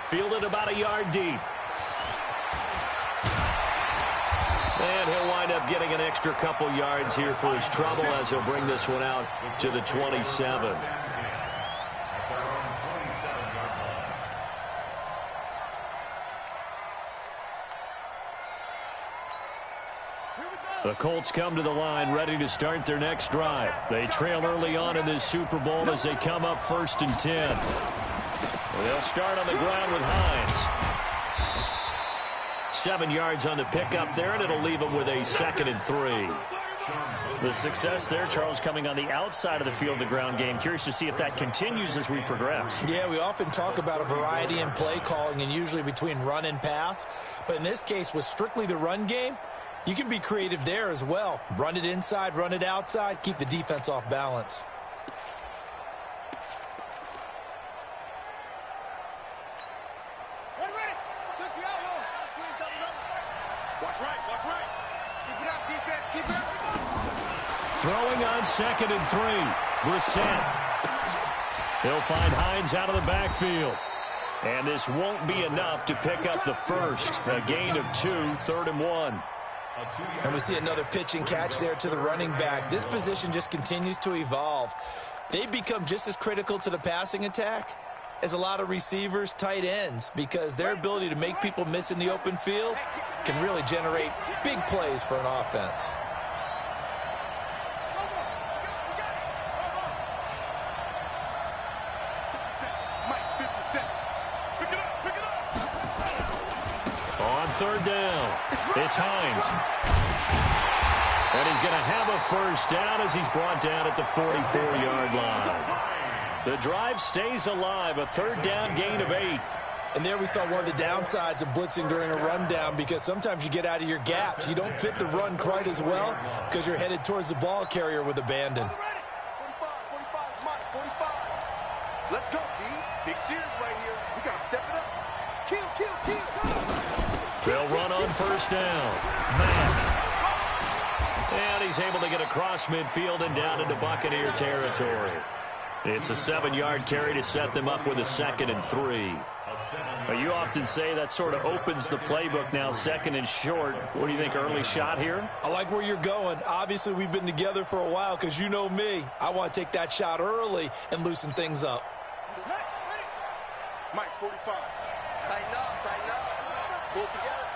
Fielded about a yard deep. And he'll wind up getting an extra couple yards here for his trouble as he'll bring this one out to the 27. The Colts come to the line ready to start their next drive. They trail early on in this Super Bowl as they come up 1st and 10. And they'll start on the ground with Hines. 7 yards on the pickup there, and it'll leave them with a 2nd and 3. The success there, Charles, coming on the outside of the field, the ground game. Curious to see if that continues as we progress. Yeah, we often talk about a variety in play calling and usually between run and pass. But in this case, with strictly the run game, you can be creative there as well. Run it inside, run it outside, keep the defense off balance. Throwing on 2nd and 3. Brissett. He'll find Hines out of the backfield. And this won't be enough to pick up the first. A gain of 2, 3rd and 1. And we see another pitch and catch there to the running back. This position just continues to evolve. They become just as critical to the passing attack as a lot of receivers, tight ends, because their ability to make people miss in the open field can really generate big plays for an offense. On 3rd down, it's Hines. And he's going to have a first down as he's brought down at the 44-yard line. The drive stays alive, a 3rd down gain of 8. And there we saw one of the downsides of blitzing during a rundown, because sometimes you get out of your gaps. You don't fit the run quite as well because you're headed towards the ball carrier with abandon. 45, Mike, 45. Let's go, D. Big series right here. We got to step it up. Kill. They'll run on 1st down. Mack. And he's able to get across midfield and down into Buccaneer territory. It's a 7-yard carry to set them up with a 2nd and 3. You often say that sort of opens the playbook now, 2nd and short. What do you think, early shot here? I like where you're going. Obviously, we've been together for a while because you know me. I want to take that shot early and loosen things up. Mike, 45. Tighten up. Pull together.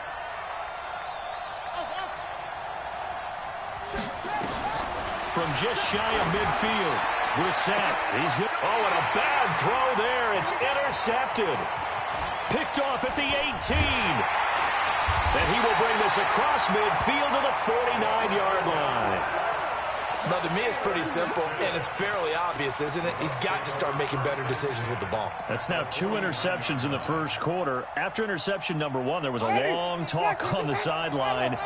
From just shy of midfield, Brissett. He's hit. Oh, and a bad throw there. It's intercepted. Picked off at the 18. And he will bring this across midfield to the 49-yard line. Now, to me, it's pretty simple, and it's fairly obvious, isn't it? He's got to start making better decisions with the ball. That's now 2 interceptions in the first quarter. After interception number 1, there was a long talk on the sideline,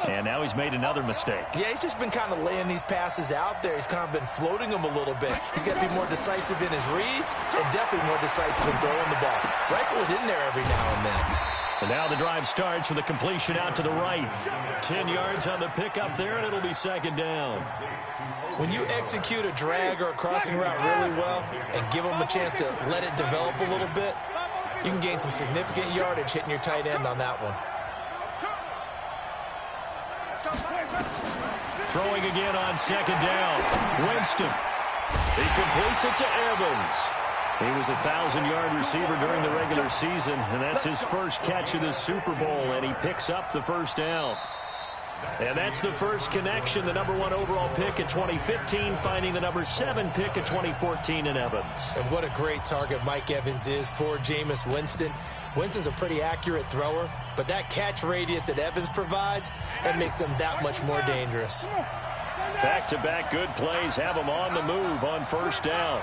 and now he's made another mistake. Yeah, he's just been kind of laying these passes out there. He's kind of been floating them a little bit. He's got to be more decisive in his reads and definitely more decisive in throwing the ball. Rifle it in there every now and then. And now the drive starts with a completion out to the right. 10 yards on the pickup there, and it'll be 2nd down. When you execute a drag or a crossing route really well and give them a chance to let it develop a little bit, you can gain some significant yardage hitting your tight end on that one. Throwing again on 2nd down. Winston. He completes it to Evans. He was a 1,000-yard receiver during the regular season, and that's his first catch of this Super Bowl, and he picks up the first down. And that's the first connection, the number 1 overall pick in 2015, finding the number 7 pick in 2014 in Evans. And what a great target Mike Evans is for Jameis Winston. Winston's a pretty accurate thrower, but that catch radius that Evans provides, that makes him that much more dangerous. Back-to-back good plays have him on the move on 1st down.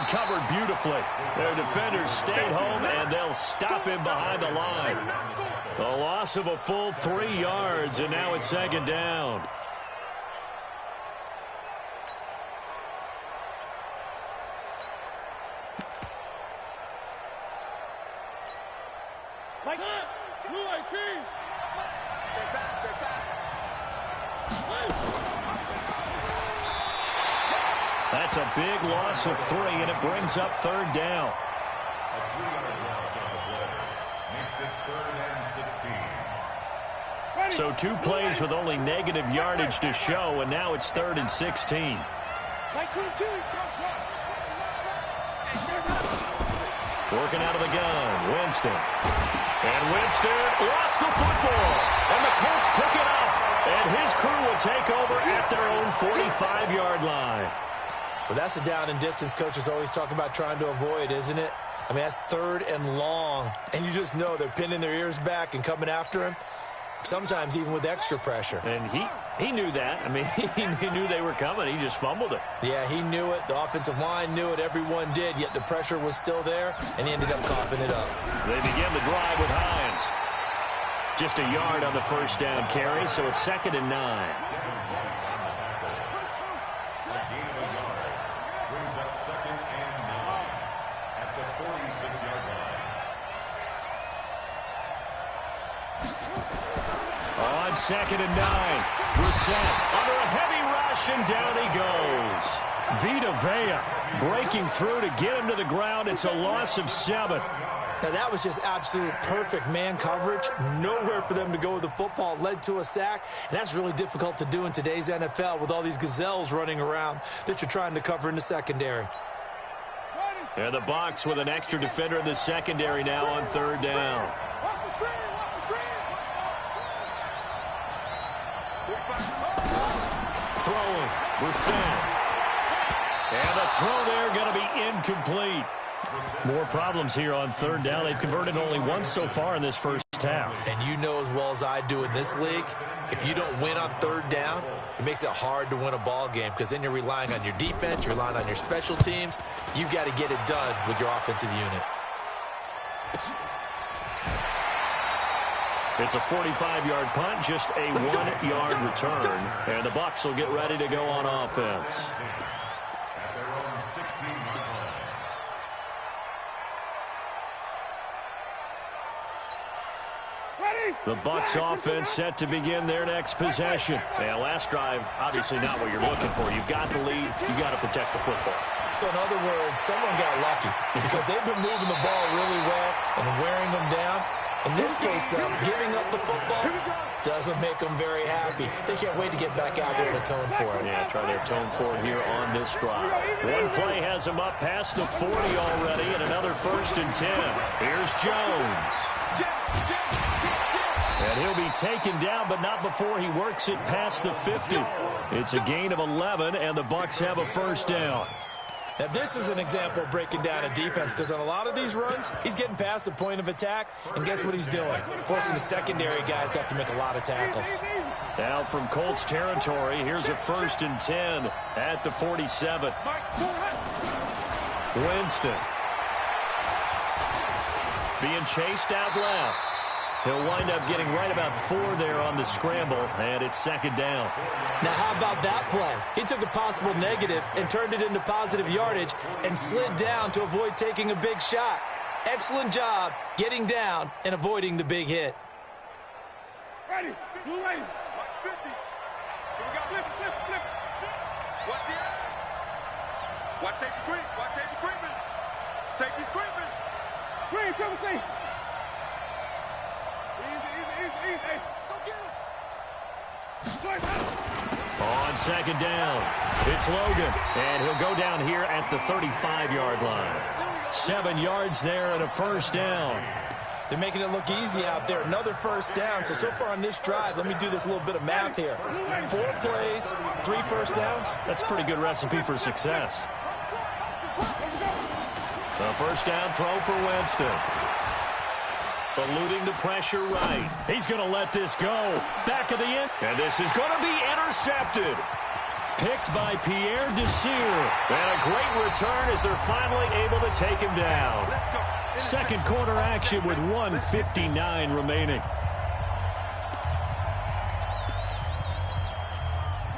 Covered beautifully. Their defenders stayed home, and they'll stop him behind the line. A loss of a full 3 yards, and now it's 2nd down. That's a big loss of 3, and it brings up 3rd down. A 3-yard loss on the play makes it 3rd and 16. So 2 plays with only negative yardage to show, and now it's 3rd and 16. Working out of the gun, Winston. And Winston lost the football. And the Colts pick it up. And his crew will take over at their own 45-yard line. Well, that's a down and distance coaches always talk about trying to avoid, isn't it? I mean, that's 3rd and long. And you just know they're pinning their ears back and coming after him. Sometimes even with extra pressure. And he knew that. I mean, he knew they were coming. He just fumbled it. Yeah, he knew it. The offensive line knew it. Everyone did. Yet the pressure was still there, and he ended up coughing it up. They begin the drive with Hines. Just a yard on the 1st down carry, so it's 2nd and 9. A gain of a yard brings up 2nd and 9 at the 46-yard line. On 2nd and 9, Brissett under a heavy rush, and down he goes. Vita Vea breaking through to get him to the ground. It's a loss of 7. Now, that was just absolute perfect man coverage. Nowhere for them to go with the football. Led to a sack, and that's really difficult to do in today's NFL with all these gazelles running around that you're trying to cover in the secondary. And the Bucs with an extra defender in the secondary now on 3rd down. Throwing, Brissett. And the throw there going to be incomplete. More problems here on 3rd down. They've converted only once so far in this first half. And you know as well as I do in this league, if you don't win on 3rd down, it makes it hard to win a ball game because then you're relying on your defense, you're relying on your special teams. You've got to get it done with your offensive unit. It's a 45-yard punt, just a 1-yard return. And the Bucs will get ready to go on offense. At their own 16-yard line. The Bucs offense set to begin their next possession. Now, last drive, obviously not what you're looking for. You've got the lead. You've got to protect the football. So, in other words, someone got lucky because they've been moving the ball really well and wearing them down. In this case, though, giving up the football doesn't make them very happy. They can't wait to get back out there and atone for it. Yeah, try to atone for it here on this drive. One play has them up past the 40 already, and another 1st and 10. Here's Jones. And he'll be taken down, but not before he works it past the 50. It's a gain of 11, and the Bucs have a 1st down. Now, this is an example of breaking down a defense because on a lot of these runs, he's getting past the point of attack, and guess what he's doing? Forcing the secondary guys to have to make a lot of tackles. Now from Colts territory, here's a 1st and 10 at the 47. Winston being chased out left. He'll wind up getting right about 4 there on the scramble, and it's 2nd down. Now, how about that play? He took a possible negative and turned it into positive yardage and slid down to avoid taking a big shot. Excellent job getting down and avoiding the big hit. Ready. Blue ready. Watch 50. Here we go. Flip. Watch the eye. Watch safety creep. Watch safety creeping. Safety's creeping. Green, triple C. Easy. Go get him. On 2nd down, it's Logan, and he'll go down here at the 35-yard line. 7 yards there and a 1st down. They're making it look easy out there. Another 1st down. So far on this drive, let me do this little bit of math here. 4 plays, 3 1st downs. That's a pretty good recipe for success. The 1st down throw for Winston. Eluding the pressure right. He's going to let this go. Back of the end. And this is going to be intercepted. Picked by Pierre Desir. And a great return as they're finally able to take him down. 2nd quarter action with 1:59 remaining.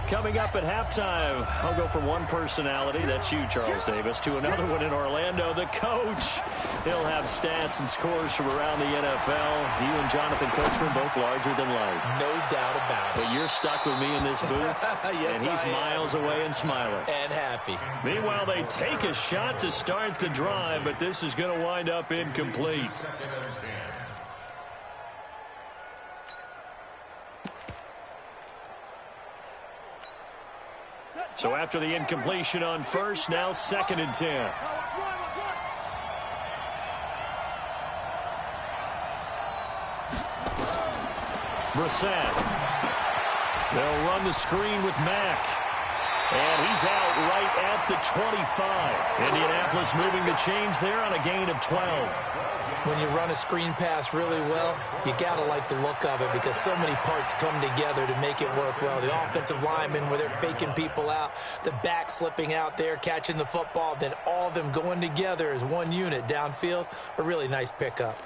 Coming up at halftime, I'll go from one personality, that's you, Charles Davis, to another one in Orlando, the coach. He'll have stats and scores from around the NFL. You and Jonathan Coachman both larger than life. No doubt about it. But you're stuck with me in this booth, yes, and he's miles away and smiling. And happy. Meanwhile, they take a shot to start the drive, but this is going to wind up incomplete. So after the incompletion on first, now 2nd and 10. Brissett. They'll run the screen with Mack. And he's out right at the 25. Indianapolis moving the chains there on a gain of 12. When you run a screen pass really well, you got to like the look of it because so many parts come together to make it work well. The offensive linemen, where they're faking people out, the back slipping out there, catching the football, then all of them going together as one unit downfield, a really nice pickup.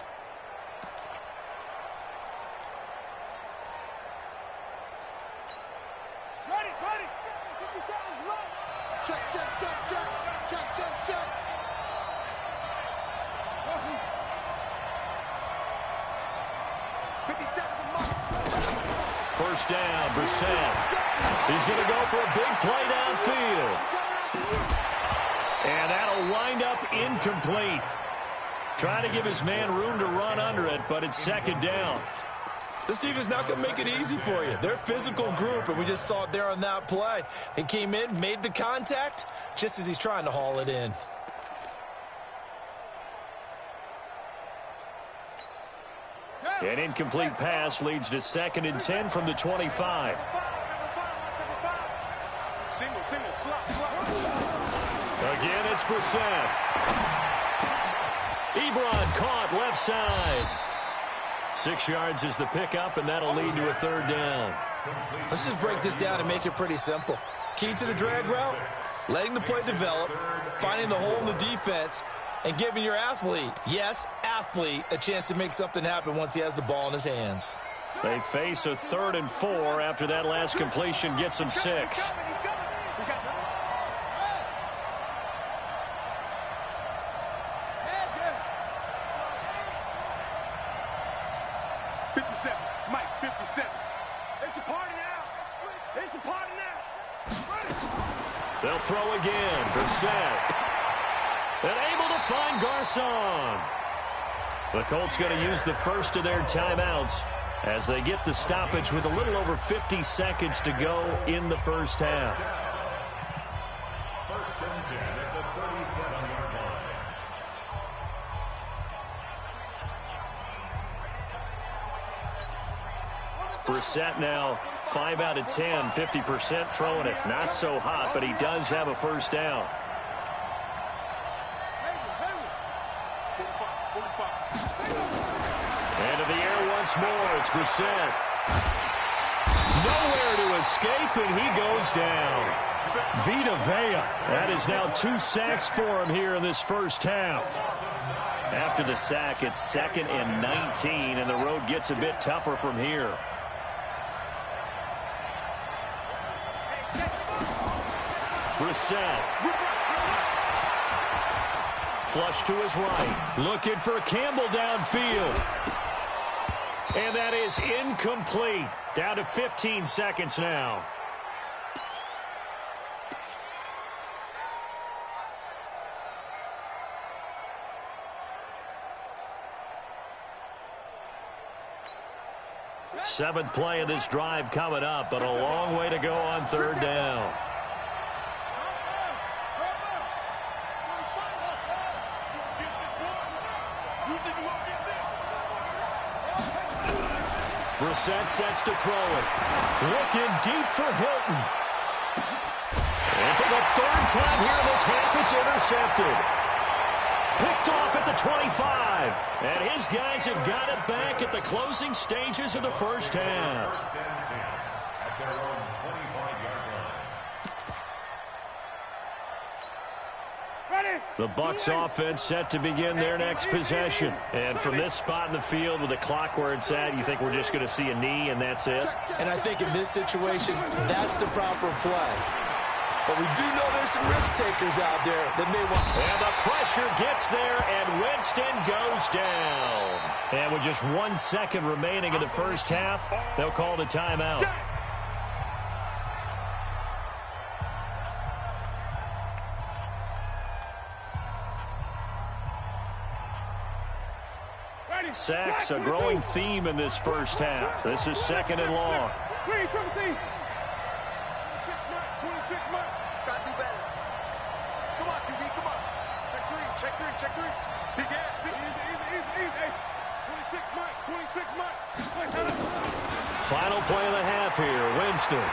Ready. 50 seconds left. Check. First down, Brissett. He's going to go for a big play downfield. And that'll wind up incomplete. Trying to give his man room to run under it, but it's 2nd down. This defense not going to make it easy for you. They're a physical group, and we just saw it there on that play. He came in, made the contact, just as he's trying to haul it in. An incomplete pass leads to 2nd and 10 from the 25. Single, slot. Again, it's Brissett. Ebron caught left side. 6 yards is the pickup, and that'll lead to a 3rd down. Let's just break this down and make it pretty simple. Key to the drag route, letting the play develop, finding the hole in the defense, and giving your athlete, yes, athlete, a chance to make something happen once he has the ball in his hands. They face a 3rd and 4 after that last completion gets them 6. Mike, 57. It's a party now. They'll throw again. Brissett. And able to find Garcon. The Colts going to use the first of their timeouts as they get the stoppage with a little over 50 seconds to go in the first half. First and 10 at the 37-yard line. Brissett now 5 out of 10, 50% throwing it. Not so hot, but he does have a first down. Into the air once more. It's Brissett. Nowhere to escape, and he goes down. Vita Vea. That is now 2 sacks for him here in this first half. After the sack, it's 2nd and 19, and the road gets a bit tougher from here. Brissett. Flush to his right. Looking for Campbell downfield. And that is incomplete. Down to 15 seconds now. Seventh play of this drive coming up, but a long way to go on 3rd down. Brissett sets to throw it. Looking deep for Hilton. And for the 3rd time here in this half, it's intercepted. Picked off at the 25. And his guys have got it back at the closing stages of the first half. First and 10 at their own 25-yard line. The Bucs offense set to begin their next possession. And from this spot in the field with the clock where it's at, you think we're just going to see a knee and that's it? And I think in this situation, that's the proper play. But we do know there's some risk takers out there that may want. And the pressure gets there, and Winston goes down. And with just 1 second remaining in the first half, they'll call the timeout. Sacks, a growing theme in this first half. This is 2nd and long. 26 months. Try to do better. Come on, QB, come on. Check three. Big ass. Easy. 26 months. Final play of the half here, Winston.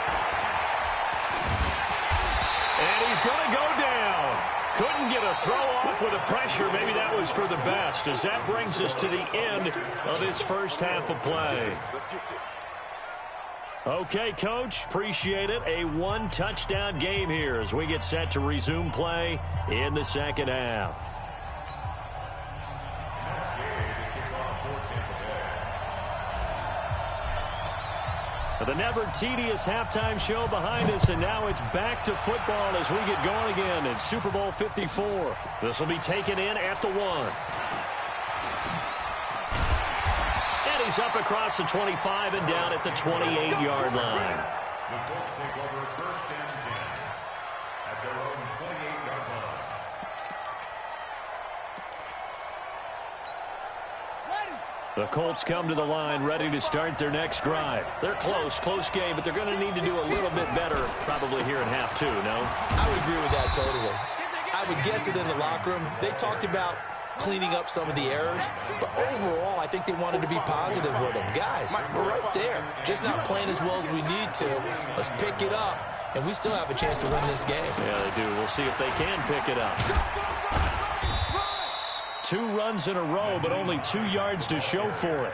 And he's going to go down. Couldn't get a throw off with the pressure. Maybe that was for the best, as that brings us to the end of this first half of play. Okay, Coach, appreciate it. A 1-touchdown game here as we get set to resume play in the second half. The never-tedious halftime show behind us, and now it's back to football as we get going again in Super Bowl 54. This will be taken in at the 1. And he's up across the 25 and down at the 28-yard line. The Colts take over 1st and 10 at their own 28-yard line. The Colts come to the line ready to start their next drive. They're close game, but they're going to need to do a little bit better probably here in half 2, no? I would agree with that totally. I would guess it in the locker room. They talked about cleaning up some of the errors, but overall, I think they wanted to be positive with them. Guys, we're right there. Just not playing as well as we need to. Let's pick it up, and we still have a chance to win this game. Yeah, they do. We'll see if they can pick it up. 2 runs in a row, but only 2 yards to show for it.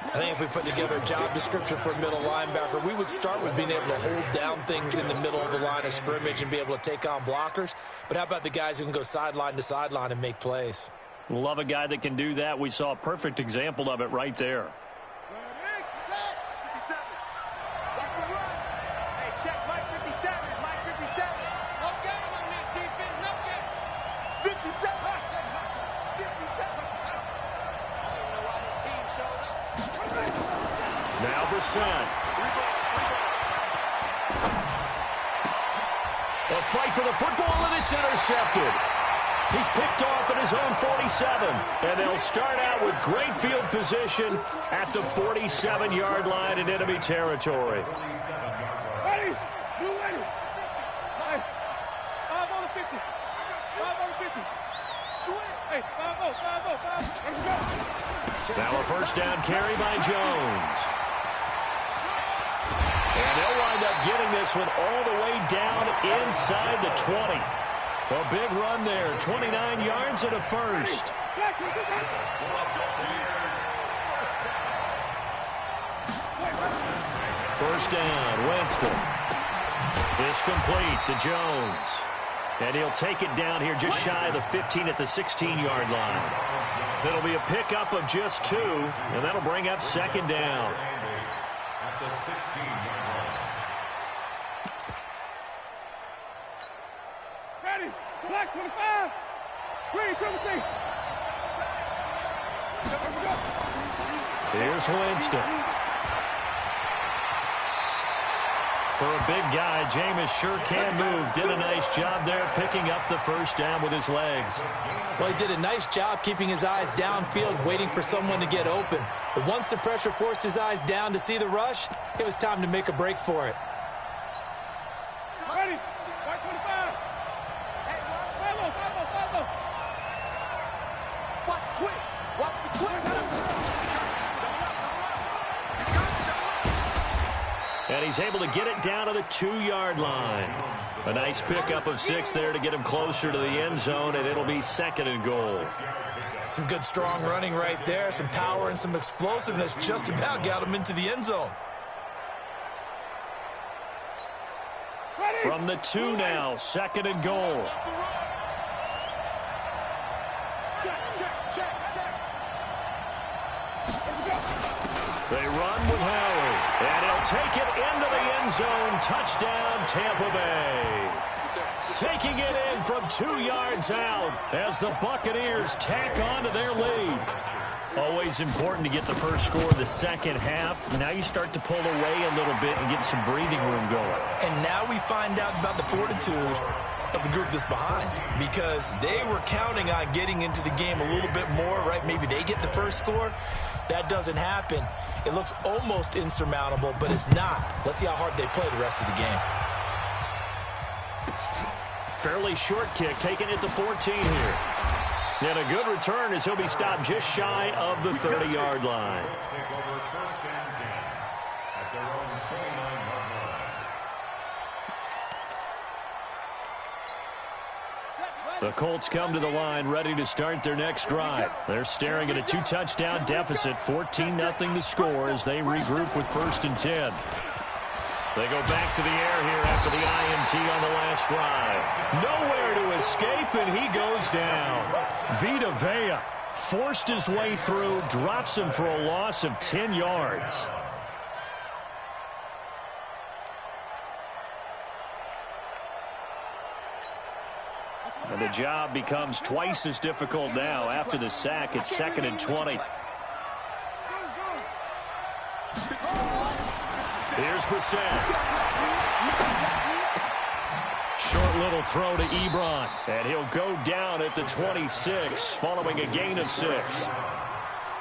I think if we put together a job description for a middle linebacker, we would start with being able to hold down things in the middle of the line of scrimmage and be able to take on blockers. But how about the guys who can go sideline to sideline and make plays? Love a guy that can do that. We saw a perfect example of it right there. Now Brissett. A fight for the football, and it's intercepted. He's picked off at his own 47, and they'll start out with great field position at the 47-yard line in enemy territory. Ready? Blue ready. 5 on the 50. 5 on the 50. Sweet. Hey, 5-0. Let's go. Now a first down carry by Jones. And they'll wind up getting this one all the way down inside the 20. A big run there, 29 yards and a first. First down, Winston. It's complete to Jones. And he'll take it down here just shy of the 15 at the 16-yard line. It'll be a pickup of just 2, and that'll bring up 2nd down. At the 16-yard line. Ready? Black 25. Green 17. Here's Winston. For a big guy, Jameis sure can move. Did a nice job there picking up the first down with his legs. Well, he did a nice job keeping his eyes downfield, waiting for someone to get open. But once the pressure forced his eyes down to see the rush, it was time to make a break for it. Ready? Black 25. Hey, 5-0. Watch the twitch. Watch the twitch. And he's able to get it down to the 2-yard line. A nice pickup of 6 there to get him closer to the end zone, and it'll be 2nd and goal. Some good, strong running right there. Some power and some explosiveness just about got him into the end zone. From the 2 now, 2nd and goal. They run with Howard, and he'll take it into the end zone. Touchdown, Tampa Bay. Taking it in from 2 yards out as the Buccaneers tack on to their lead. Always important to get the first score of the second half. Now you start to pull away a little bit and get some breathing room going. And now we find out about the fortitude of the group that's behind, because they were counting on getting into the game a little bit more, right? Maybe they get the first score. That doesn't happen. It looks almost insurmountable, but it's not. Let's see how hard they play the rest of the game. Fairly short kick, taking it to 14 here. And a good return as he'll be stopped just shy of the 30-yard line. The Colts come to the line ready to start their next drive. They're staring at a 2-touchdown deficit, 14-0 to score as they regroup with 1st and 10. They go back to the air here after the INT on the last drive. Nowhere to escape, and he goes down. Vita Vea forced his way through, drops him for a loss of 10 yards. And the job becomes twice as difficult now after the sack. It's 2nd and 20. Here's Brissett. Short little throw to Ebron. And he'll go down at the 26 following a gain of 6.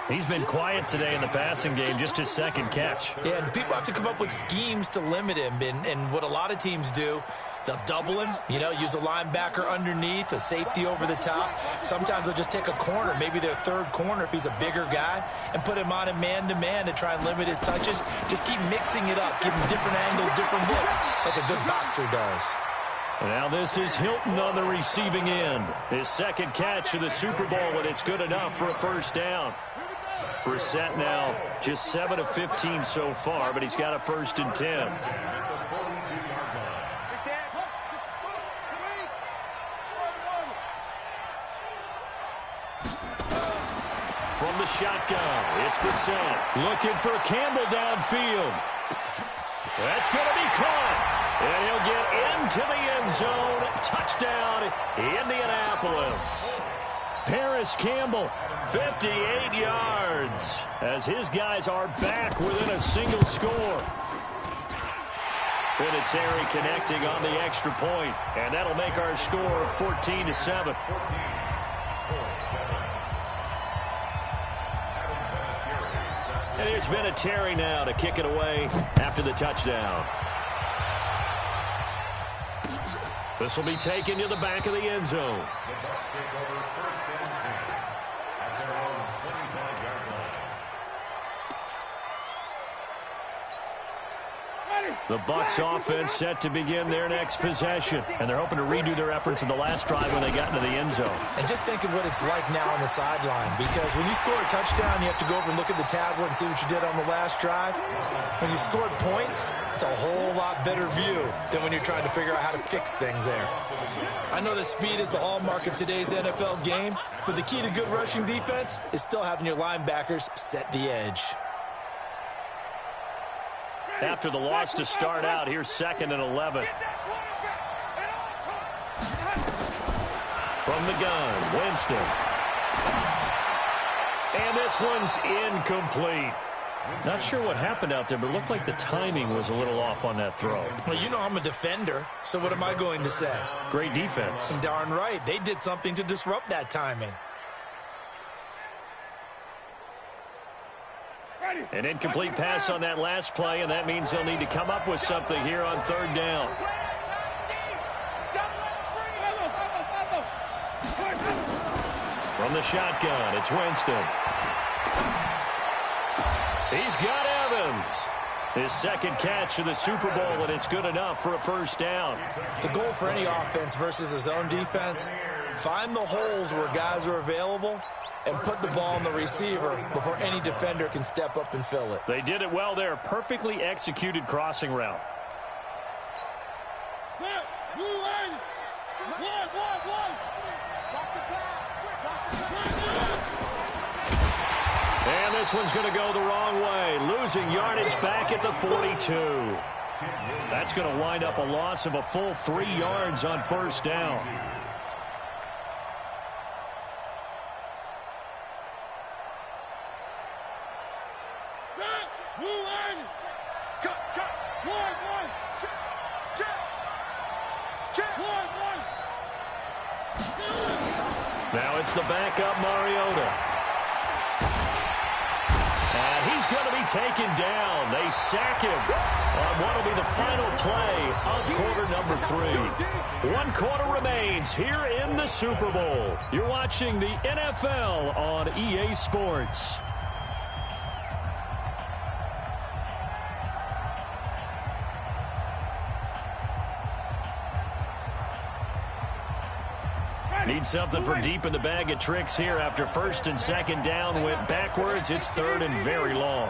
He's been quiet today in the passing game, just his 2nd catch. Yeah, and people have to come up with schemes to limit him. And what a lot of teams do, they'll double him, use a linebacker underneath, a safety over the top. Sometimes they'll just take a corner, maybe their 3rd corner if he's a bigger guy, and put him on a man-to-man to try and limit his touches. Just keep mixing it up, give him different angles, different looks, like a good boxer does. Now this is Hilton on the receiving end. His 2nd catch of the Super Bowl, and it's good enough for a 1st down. Brissett now just 7 of 15 so far, but he's got a 1st and 10. From the shotgun, it's Brissett looking for Campbell downfield. That's going to be caught. And he'll get into the end zone. Touchdown, Indianapolis. Paris Campbell, 58 yards, as his guys are back within a single score. Vinatieri connecting on the extra point, and that'll make our score 14-7. And here's Vinatieri now to kick it away after the touchdown. This will be taken to the back of the end zone. The Bucs offense set to begin their next possession, and they're hoping to redo their efforts in the last drive when they got into the end zone. And just think of what it's like now on the sideline, because when you score a touchdown, you have to go over and look at the tablet and see what you did on the last drive. When you scored points, it's a whole lot better view than when you're trying to figure out how to fix things there. I know that speed is the hallmark of today's NFL game, but the key to good rushing defense is still having your linebackers set the edge. After the loss to start out, here's 2nd and 11. From the gun, Winston. And this one's incomplete. Not sure what happened out there, but it looked like the timing was a little off on that throw. Well, you know I'm a defender, so what am I going to say? Great defense. Darn right. They did something to disrupt that timing. An incomplete pass on that last play, and that means they'll need to come up with something here on 3rd down. From the shotgun, it's Winston. He's got Evans. His 2nd catch of the Super Bowl, and it's good enough for a 1st down. The goal for any offense versus a zone defense, find the holes where guys are available and put the ball on the receiver before any defender can step up and fill it. They did it well there. Perfectly executed crossing route. And this one's going to go the wrong way. Losing yardage back at the 42. That's going to wind up a loss of a full 3 yards on first down. Now it's the backup Mariota. And he's going to be taken down. They sack him on what will be the final play of quarter number 3. 1 quarter remains here in the Super Bowl. You're watching the NFL on EA Sports. Need something for deep in the bag of tricks here after first and second down went backwards. It's third and very long.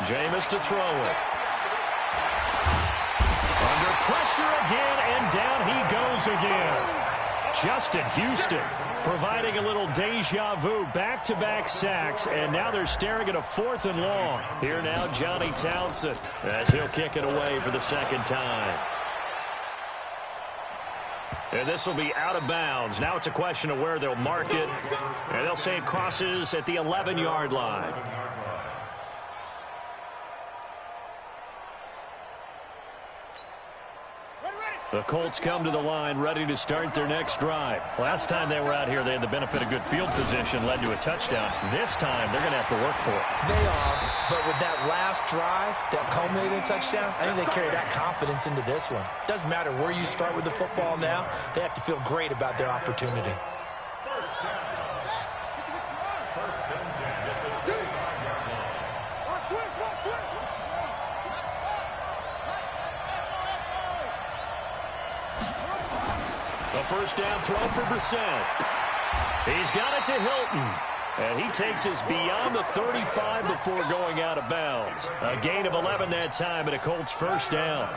Jameis to throw it. Under pressure again, and down he goes again. Justin Houston providing a little deja vu, back-to-back sacks, and now they're staring at a 4th and long. Here now, Johnny Townsend, as he'll kick it away for the second time. And this will be out of bounds. Now it's a question of where they'll mark it, and they'll say it crosses at the 11-yard line. The Colts come to the line ready to start their next drive. Last time they were out here, they had the benefit of good field position, led to a touchdown. This time, they're going to have to work for it. They are, but with that last drive, that culminating touchdown, I think they carry that confidence into this one. Doesn't matter where you start with the football now, they have to feel great about their opportunity. A first down throw for Brissett. He's got it to Hilton. And he takes us beyond the 35 before going out of bounds. A gain of 11 that time and a Colts first down.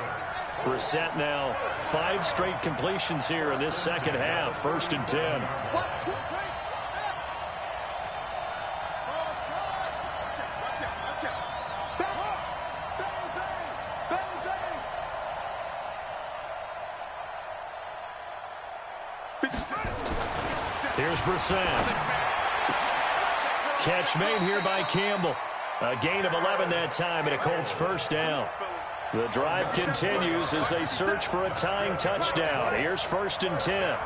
Brissett now 5 straight completions here in this second half. 1st and 10. Here's Brissett. Catch made here by Campbell. A gain of 11 that time and a Colts first down. The drive continues as they search for a tying touchdown. Here's 1st and 10.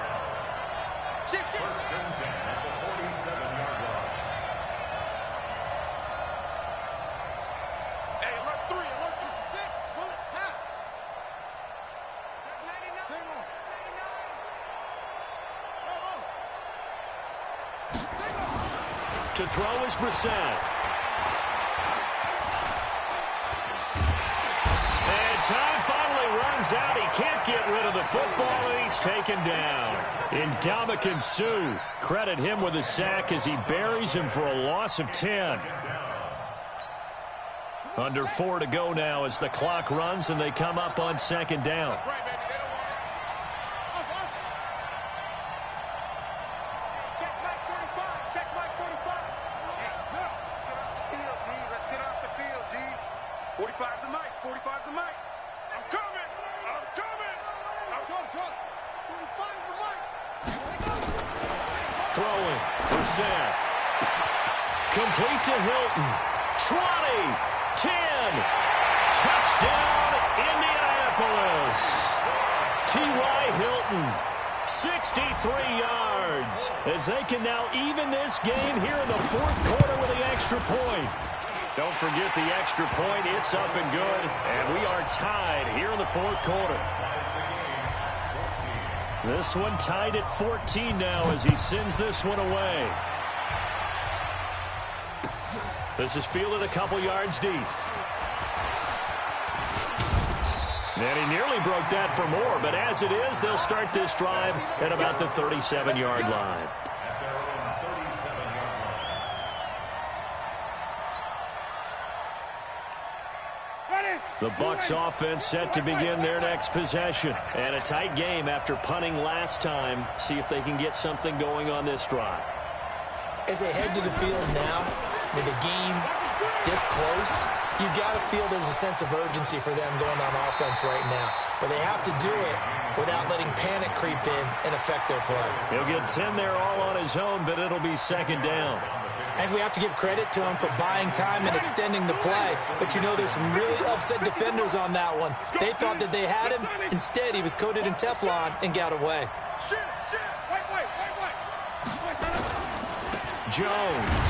First and 10 at the 47-yard line. Hey, alert 3, alert 56, bullet, half. Check 99. Single. 99. To throw is Brissett. And time finally runs out. He can't get rid of the football, and he's taken down. Ndamukong Suh, credit him with a sack as he buries him for a loss of 10. Under 4 to go now as the clock runs and they come up on second down. That's right, baby. They don't want it. Check Mike 45. Check Mike 45. Hey, look. Let's get off the field, D. 45's the mic. 45's the mic. I'm coming. I'm coming. I'm short. 45's the mic. Throwing. Brissett. Complete to Hilton. 20. 10. Touchdown, Indianapolis. T.Y. Hilton, 63 yards, as they can now even this game here in the 4th quarter with the extra point. Don't forget the extra point. It's up and good, and we are tied here in the 4th quarter. This one tied at 14 now as he sends this one away. This is fielded a couple yards deep. And he nearly broke that for more, but as it is, they'll start this drive at about the 37-yard line. Ready? The Bucs offense set to begin their next possession. And a tight game after punting last time. See if they can get something going on this drive. As they head to the field now, with the game this close, you've got to feel there's a sense of urgency for them going on offense right now. But they have to do it without letting panic creep in and affect their play. He'll get 10 there all on his own, but it'll be second down. I think we have to give credit to him for buying time and extending the play. But, you know, there's some really upset defenders on that one. They thought that they had him. Instead, he was coated in Teflon and got away. Jones.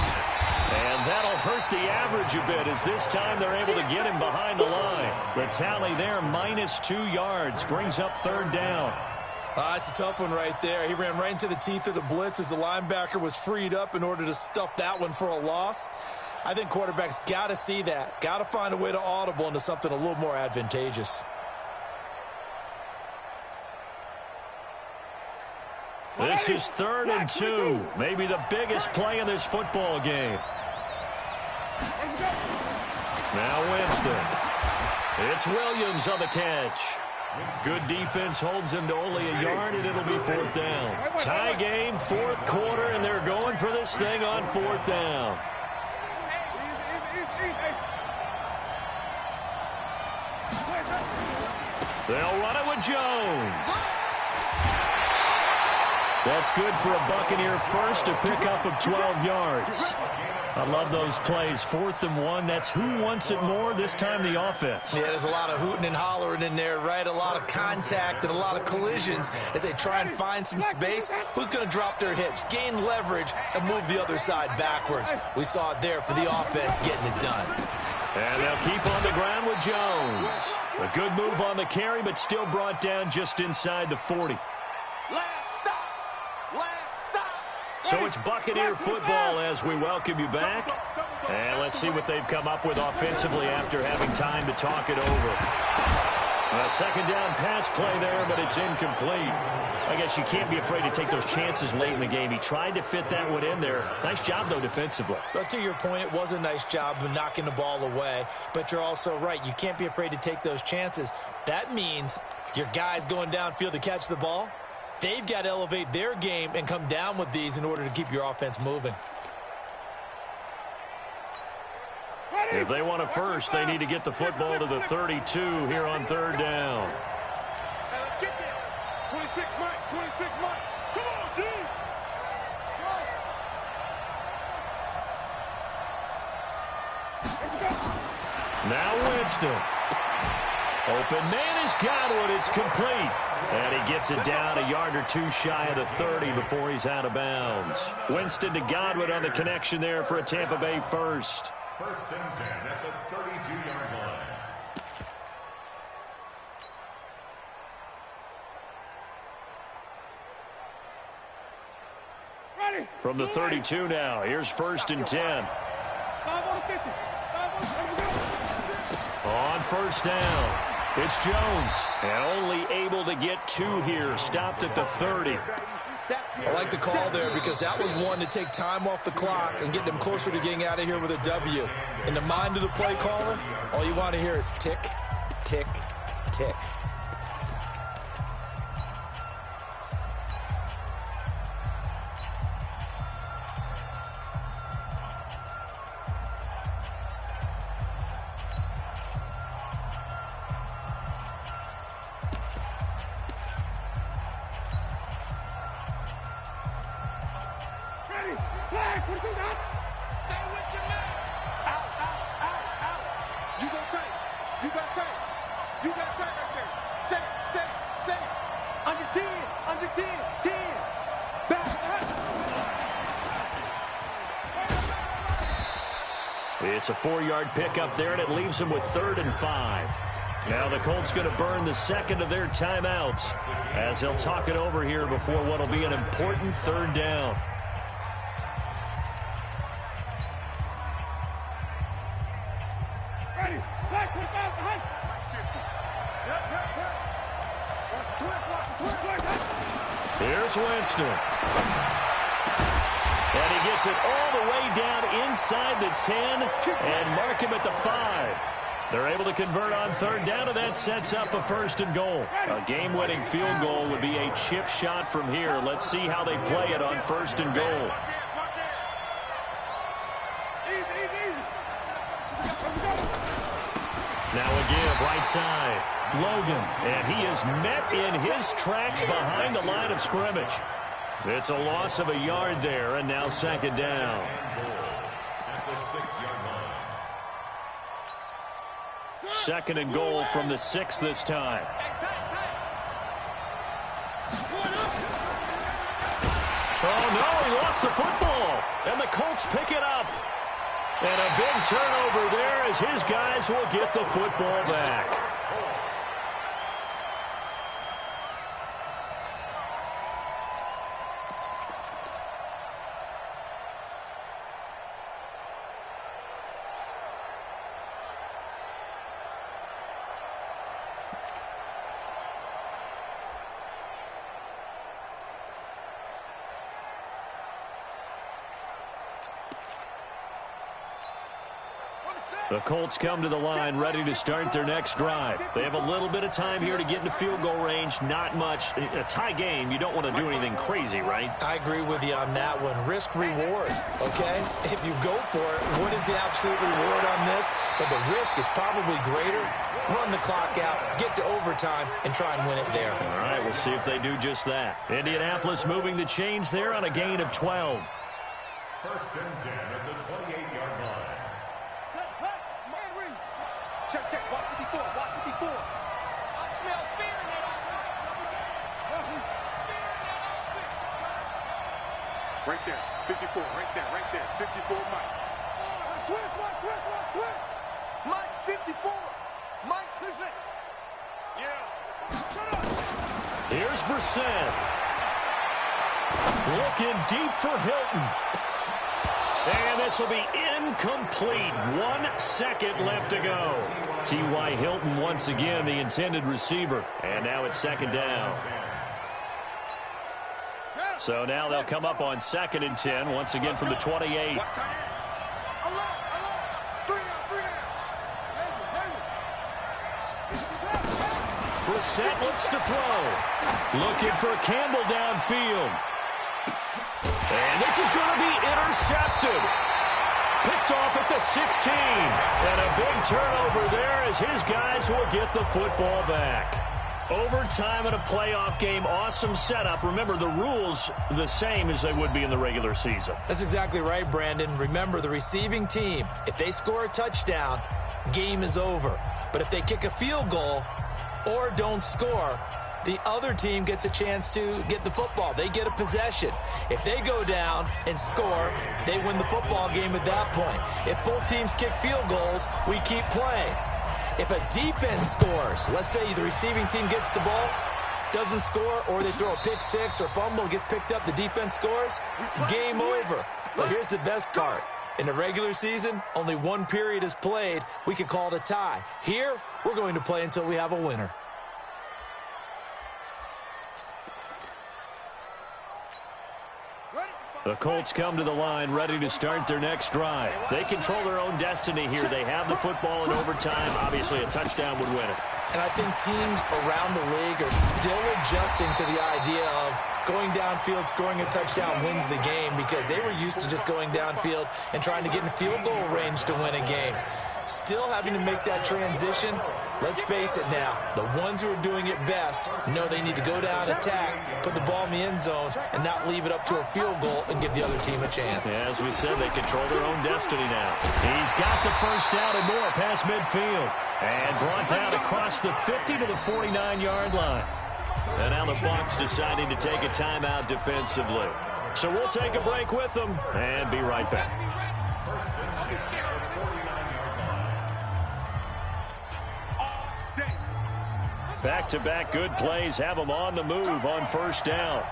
And that'll hurt the average a bit as this time they're able to get him behind the line. The tally there, -2 yards, brings up third down. It's a tough one right there. He ran right into the teeth of the blitz as the linebacker was freed up in order to stuff that one for a loss. I think quarterbacks got to see that. Got to find a way to audible into something a little more advantageous. This is 3rd and 2. Maybe the biggest play in this football game. Now Winston. It's Williams on the catch. Good defense holds him to only a yard, and it'll be 4th down. Tie game, 4th quarter, and they're going for this thing on 4th down. They'll run it with Jones. That's good for a Buccaneer first, a pickup of 12 yards. I love those plays. 4th and 1. That's who wants it more, this time the offense. Yeah, there's a lot of hooting and hollering in there, right? A lot of contact and a lot of collisions as they try and find some space. Who's going to drop their hips, gain leverage, and move the other side backwards? We saw it there for the offense getting it done. And they'll keep on the ground with Jones. A good move on the carry, but still brought down just inside the 40. So it's Buccaneer football as we welcome you back. And let's see what they've come up with offensively after having time to talk it over. A second down pass play there, but it's incomplete. I guess you can't be afraid to take those chances late in the game. He tried to fit that one in there. Nice job, though, defensively. But to your point, it was a nice job of knocking the ball away. But you're also right. You can't be afraid to take those chances. That means your guys going downfield to catch the ball, they've got to elevate their game and come down with these in order to keep your offense moving. If they want a first, they need to get the football to the 32 here on 3rd down. Hey, let's get there. 26 Mike, 26 Mike. Come on, D. Now Winston. Open man is Godwin. It's complete. And he gets it down a yard or two shy of the 30 before he's out of bounds. Winston to Godwin on the connection there for a Tampa Bay first. 1st and 10 at the 32-yard line. From the 32 now, here's 1st and 10. On 1st down, it's Jones. And only able to get 2 here, stopped at the 30. I like the call there because that was one to take time off the clock and get them closer to getting out of here with a W. In the mind of the play caller, all you want to hear is tick, tick, tick. It's a 4-yard pickup there, and it leaves them with 3rd and 5. Now the Colts going to burn the second of their timeouts as they'll talk it over here before what will be an important 3rd down. Here's Winston. And he gets it all the way down inside the 10 and mark him at the 5. They're able to convert on third down, and that sets up a 1st and goal. A game-winning field goal would be a chip shot from here. Let's see how they play it on 1st and goal. Now a give right side. Logan, and he is met in his tracks behind the line of scrimmage. It's a loss of a yard there, and now 2nd down. At the 6-yard line. 2nd and goal from the 6 this time. Oh, no, he lost the football, and the Colts pick it up. And a big turnover there as his guys will get the football back. The Colts come to the line ready to start their next drive. They have a little bit of time here to get into field goal range. Not much. A tie game, you don't want to do anything crazy, right? I agree with you on that one. Risk reward, okay? If you go for it, what is the absolute reward on this? But the risk is probably greater. Run the clock out, get to overtime, and try and win it there. All right, we'll see if they do just that. Indianapolis moving the chains there on a gain of 12. 1st and 10 at the 28-yard line. Check, check, watch 54, watch 54. I smell fear in that offense. Right there, 54, right there, 54, Mike. Switch. Mike's 54. Mike's 56. Yeah. Shut up. Here's Brissett. Looking deep for Hilton. And this will be incomplete. 1 second left to go. T.Y. Hilton once again the intended receiver. And now it's 2nd down. So now they'll come up on 2nd and 10 once again from the 28. Brissett looks to throw. Looking for Campbell downfield. And this is going to be intercepted. Picked off at the 16. And a big turnover there as his guys will get the football back. Overtime in a playoff game, awesome setup. Remember, the rules the same as they would be in the regular season. That's exactly right, Brandon. Remember, the receiving team, if they score a touchdown, game is over. But if they kick a field goal or don't score, the other team gets a chance to get the football. They get a possession. If they go down and score, they win the football game at that point. If both teams kick field goals, we keep playing. If a defense scores, let's say the receiving team gets the ball, doesn't score, or they throw a pick six or fumble, gets picked up, the defense scores, game over. But here's the best part. In the regular season, only one period is played. We could call it a tie. Here, we're going to play until we have a winner. The Colts come to the line ready to start their next drive. They control their own destiny here. They have the football in overtime. Obviously, a touchdown would win it. And I think teams around the league are still adjusting to the idea of going downfield, scoring a touchdown wins the game, because they were used to just going downfield and trying to get in field goal range to win a game. Still having to make that transition. Let's face it now, the ones who are doing it best know they need to go down, attack, put the ball in the end zone, and not leave it up to a field goal and give the other team a chance. Yeah, as we said, they control their own destiny now. He's got the first down and more past midfield. And brought down across the 50 to the 49-yard line. And now the Bucs deciding to take a timeout defensively. So we'll take a break with them and be right back. Back-to-back good plays have them on the move on first down.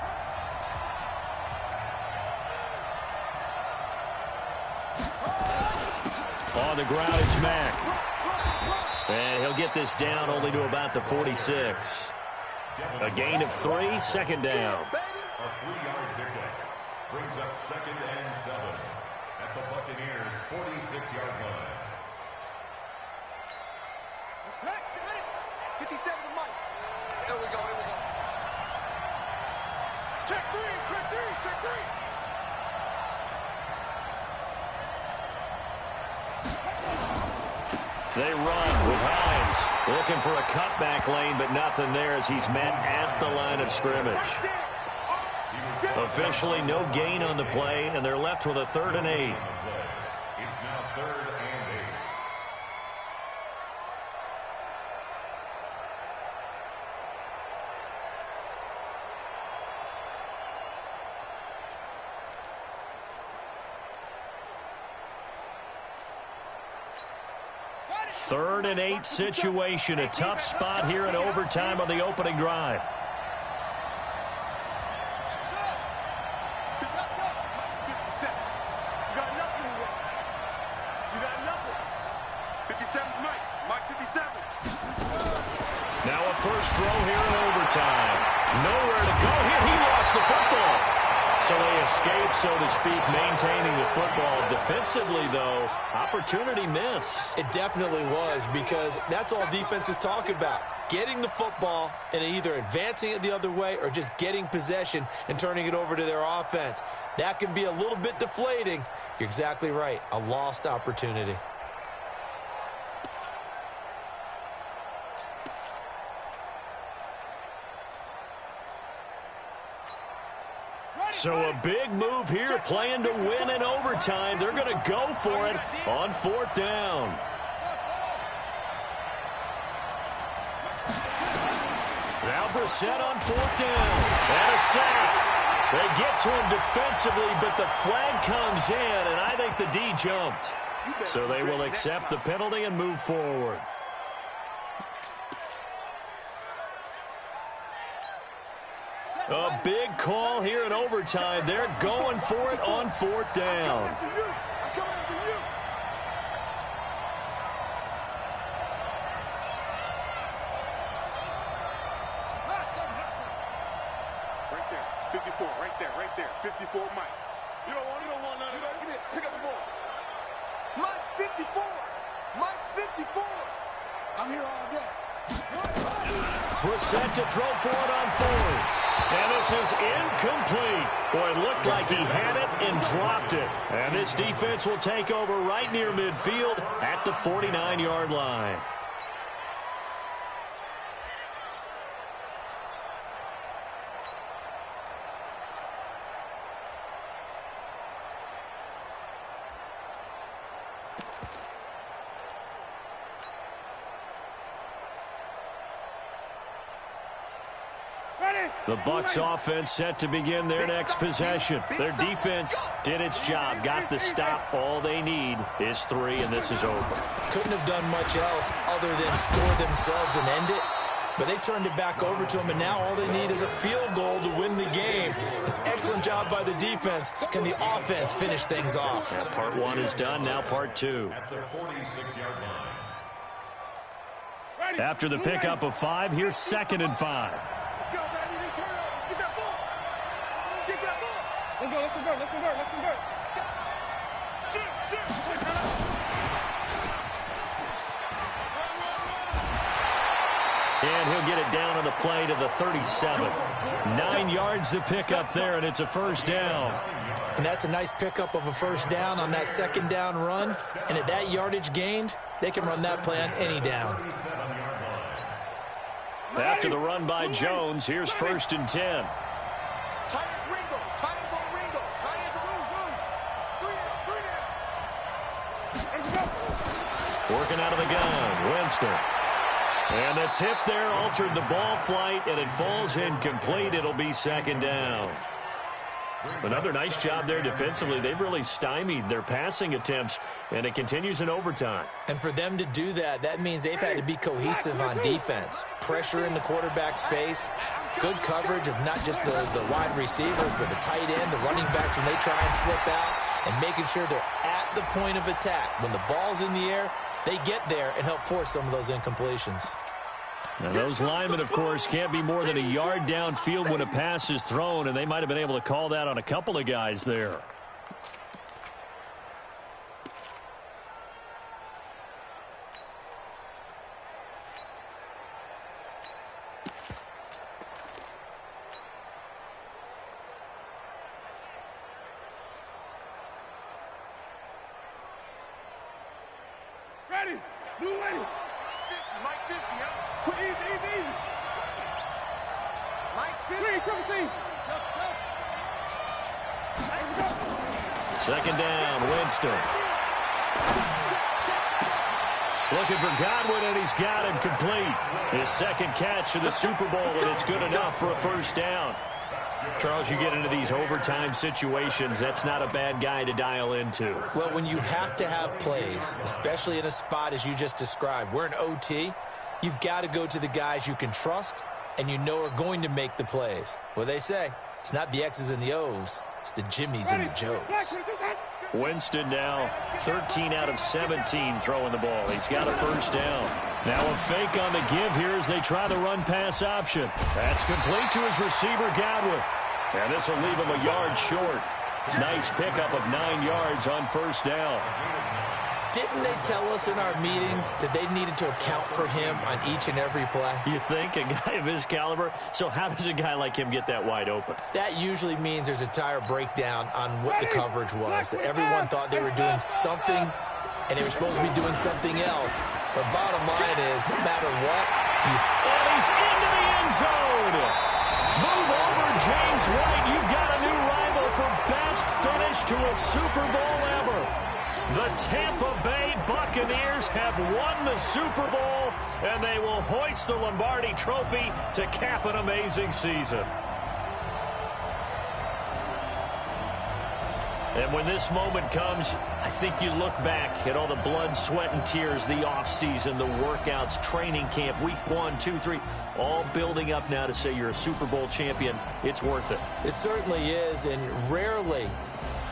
On the ground, it's Mack. And he'll get this down only to about the 46. A gain of 3, 2nd down. A 3-yard pickup brings up 2nd and 7 at the Buccaneers' 46-yard line. 57 to Mike. Here we go, here we go. Check three, check three, check three. They run with Hines. Looking for a cutback lane, but nothing there as he's met at the line of scrimmage. Officially no gain on the play, and they're left with a 3rd and 8. It's now 3rd and 8. Third and 8 situation. A tough spot here in overtime on the opening drive. Now a first throw here in overtime. Nowhere to go here. He lost the football. So they escape, so to speak, maintaining the football. Defensively, though, opportunity miss. It definitely was, because that's all defenses talk about. Getting the football and either advancing it the other way or just getting possession and turning it over to their offense. That can be a little bit deflating. You're exactly right. A lost opportunity. So a big move here, playing to win in overtime. They're going to go for it on 4th down. Now Brissett on 4th down. And a sack. They get to him defensively, but the flag comes in, and I think the D jumped. So they will accept the penalty and move forward. A big call here in overtime. They're going for it on 4th down. Right there, 54, right there, 54, Mike. You don't want none of that. Get it, pick up the ball. Mike's 54, Mike's 54. I'm here all day. Brissett to throw for it on 4th. And this is incomplete. Boy, it looked like he had it and dropped it. And this defense will take over right near midfield at the 49-yard line. The Bucs offense set to begin their next possession. Their defense did its job, got the stop. All they need is 3, and this is over. Couldn't have done much else other than score themselves and end it. But they turned it back over to them, and now all they need is a field goal to win the game. An excellent job by the defense. Can the offense finish things off? Now part 1 is done, now part 2. At the 46-yard line. After the pickup of 5, here's 2nd and 5. Let's go, baby. They turn over. Get that ball. Get that ball. Let's convert. Shoot. And he'll get it down on the play to the 37. 9 yards to pick up there, and it's a first down. And that's a nice pickup of a first down on that 2nd down run. And at that yardage gained, they can run that play on any down. After the run by Jones, here's 1st and 10. Tight as Ringo. Tight as on Ringo. Tight as a room. Working out of the gun, Winston. And the tip there altered the ball flight, and it falls incomplete. It'll be 2nd down. Another nice job there defensively. They've really stymied their passing attempts, and it continues in overtime. And for them to do that, that means they've had to be cohesive on defense. Pressure in the quarterback's face, good coverage of not just the wide receivers, but the tight end, the running backs when they try and slip out, and making sure they're at the point of attack. When the ball's in the air, they get there and help force some of those incompletions. Now, those linemen, of course, can't be more than a yard downfield when a pass is thrown, and they might have been able to call that on a couple of guys there. Ready. Blue ready. Mike 50, huh? Quick, easy. Mike's 50. Green, triple team. Second down, Winston. Looking for Godwin, and he's got him complete. His second catch of the Super Bowl, and it's good enough for a first down. Charles, you get into these overtime situations, that's not a bad guy to dial into. Well, when you have to have plays, especially in a spot as you just described, we're in OT, you've got to go to the guys you can trust and you know are going to make the plays. Well, they say it's not the X's and the O's, it's the Jimmies and the Joes. Winston now 13 out of 17 throwing the ball. He's got a first down. Now a fake on the give here as they try the run-pass option. That's complete to his receiver, Godwin. And this will leave him a yard short. Nice pickup of 9 yards on first down. Didn't they tell us in our meetings that they needed to account for him on each and every play? You think? A guy of his caliber? So how does a guy like him get that wide open? That usually means there's a tire breakdown on what the coverage was. That everyone thought they were doing something, and they were supposed to be doing something else. But bottom line is, no matter what, and he's into the end zone. Move over, James White. You've got a new rival for best finish to a Super Bowl ever. The Tampa Bay Buccaneers have won the Super Bowl, and they will hoist the Lombardi Trophy to cap an amazing season. And when this moment comes, I think you look back at all the blood, sweat, and tears, the offseason, the workouts, training camp, week 1, 2, 3, all building up now to say you're a Super Bowl champion. It's worth it. It certainly is, and rarely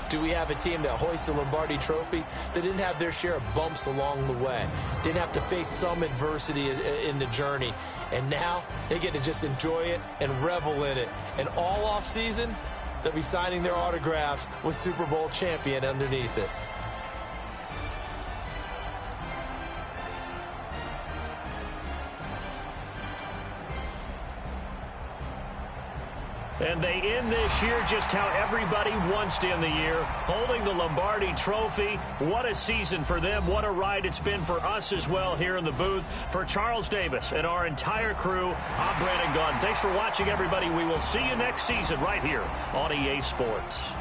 do we have a team that hoists the Lombardi Trophy that didn't have their share of bumps along the way, didn't have to face some adversity in the journey, and now they get to just enjoy it and revel in it. And all offseason, they'll be signing their autographs with Super Bowl champion underneath it. And they end this year just how everybody wants to end the year, holding the Lombardi Trophy. What a season for them. What a ride it's been for us as well here in the booth. For Charles Davis and our entire crew, I'm Brandon Gunn. Thanks for watching, everybody. We will see you next season right here on EA Sports.